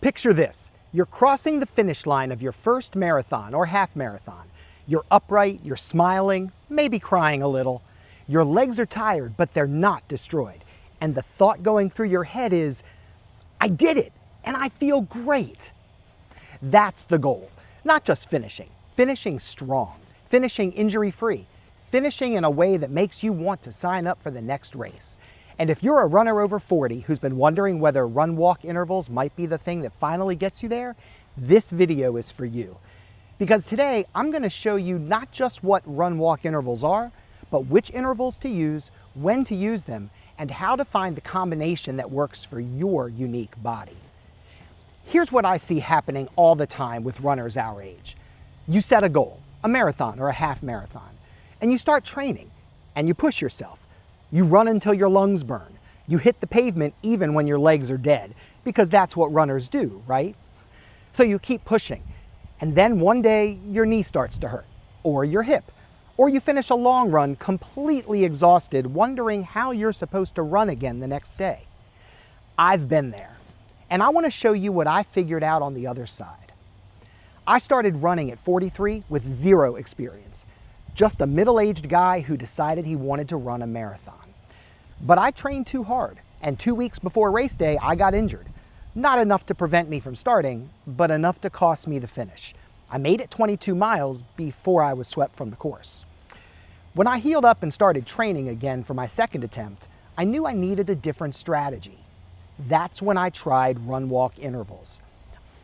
Picture this. You're crossing the finish line of your first marathon or half marathon. You're upright, you're smiling, maybe crying a little. Your legs are tired, but they're not destroyed. And the thought going through your head is, I did it, and I feel great. That's the goal. Not just finishing. Finishing strong. Finishing injury-free. Finishing in a way that makes you want to sign up for the next race. And if you're a runner over 40 who's been wondering whether run-walk intervals might be the thing that finally gets you there, this video is for you. Because today, I'm going to show you not just what run-walk intervals are, but which intervals to use, when to use them, and how to find the combination that works for your unique body. Here's what I see happening all the time with runners our age. You set a goal, a marathon or a half marathon, and you start training, and you push yourself. You run until your lungs burn. You hit the pavement even when your legs are dead, because that's what runners do, right? So you keep pushing, and then one day your knee starts to hurt, or your hip, or you finish a long run completely exhausted, wondering how you're supposed to run again the next day. I've been there, and I want to show you what I figured out on the other side. I started running at 43 with zero experience, just a middle-aged guy who decided he wanted to run a marathon. But I trained too hard, and 2 weeks before race day, I got injured. Not enough to prevent me from starting, but enough to cost me the finish. I made it 22 miles before I was swept from the course. When I healed up and started training again for my second attempt, I knew I needed a different strategy. That's when I tried run-walk intervals.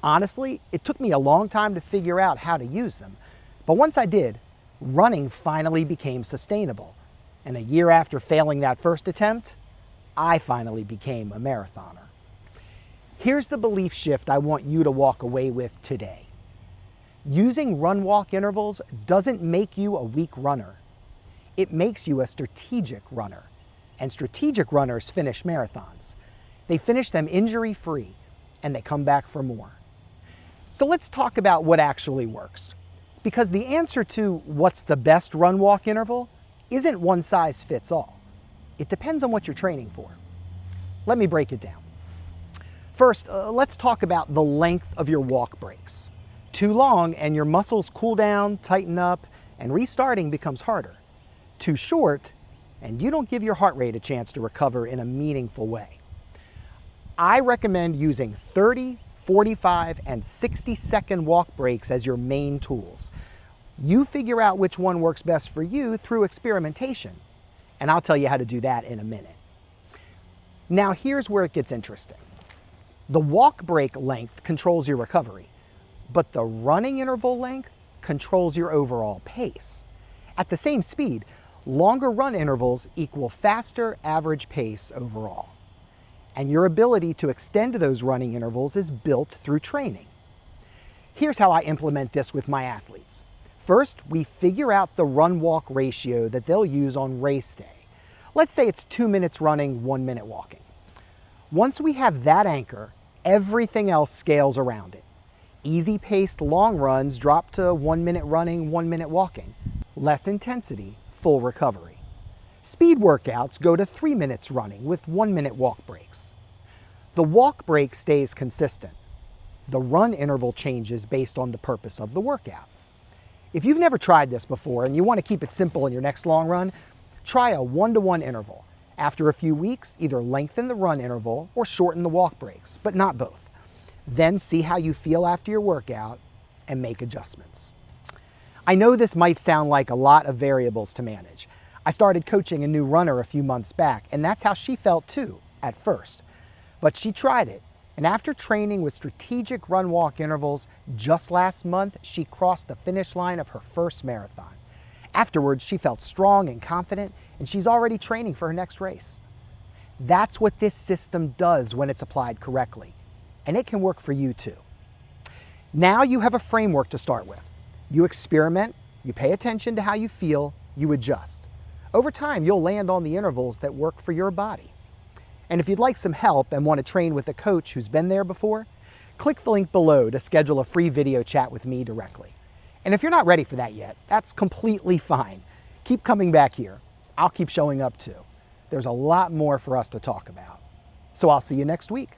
Honestly, it took me a long time to figure out how to use them, but once I did, running finally became sustainable. And a year after failing that first attempt, I finally became a marathoner. Here's the belief shift I want you to walk away with today. Using run-walk intervals doesn't make you a weak runner. It makes you a strategic runner. And strategic runners finish marathons. They finish them injury-free, and they come back for more. So let's talk about what actually works. Because the answer to what's the best run-walk interval isn't one size fits all. It depends on what you're training for. Let me break it down. First, let's talk about the length of your walk breaks. Too long and your muscles cool down, tighten up, and restarting becomes harder. Too short, and you don't give your heart rate a chance to recover in a meaningful way. I recommend using 30, 45, and 60-second walk breaks as your main tools. You figure out which one works best for you through experimentation, and I'll tell you how to do that in a minute. Now here's where it gets interesting. The walk break length controls your recovery, but the running interval length controls your overall pace. At the same speed, longer run intervals equal faster average pace overall. And your ability to extend those running intervals is built through training. Here's how I implement this with my athletes. First, we figure out the run-walk ratio that they'll use on race day. Let's say it's 2 minutes running, 1 minute walking. Once we have that anchor, everything else scales around it. Easy-paced long runs drop to 1 minute running, 1 minute walking. Less intensity, full recovery. Speed workouts go to 3 minutes running with 1 minute walk breaks. The walk break stays consistent. The run interval changes based on the purpose of the workout. If you've never tried this before and you want to keep it simple in your next long run, try a 1-to-1 interval. After a few weeks, either lengthen the run interval or shorten the walk breaks, but not both. Then see how you feel after your workout and make adjustments. I know this might sound like a lot of variables to manage. I started coaching a new runner a few months back, and that's how she felt too, at first. But she tried it, and after training with strategic run-walk intervals, just last month, she crossed the finish line of her first marathon. Afterwards, she felt strong and confident, and she's already training for her next race. That's what this system does when it's applied correctly, and it can work for you too. Now you have a framework to start with. You experiment, you pay attention to how you feel, you adjust. Over time, you'll land on the intervals that work for your body. And if you'd like some help and want to train with a coach who's been there before, click the link below to schedule a free video chat with me directly. And if you're not ready for that yet, that's completely fine. Keep coming back here. I'll keep showing up too. There's a lot more for us to talk about. So I'll see you next week.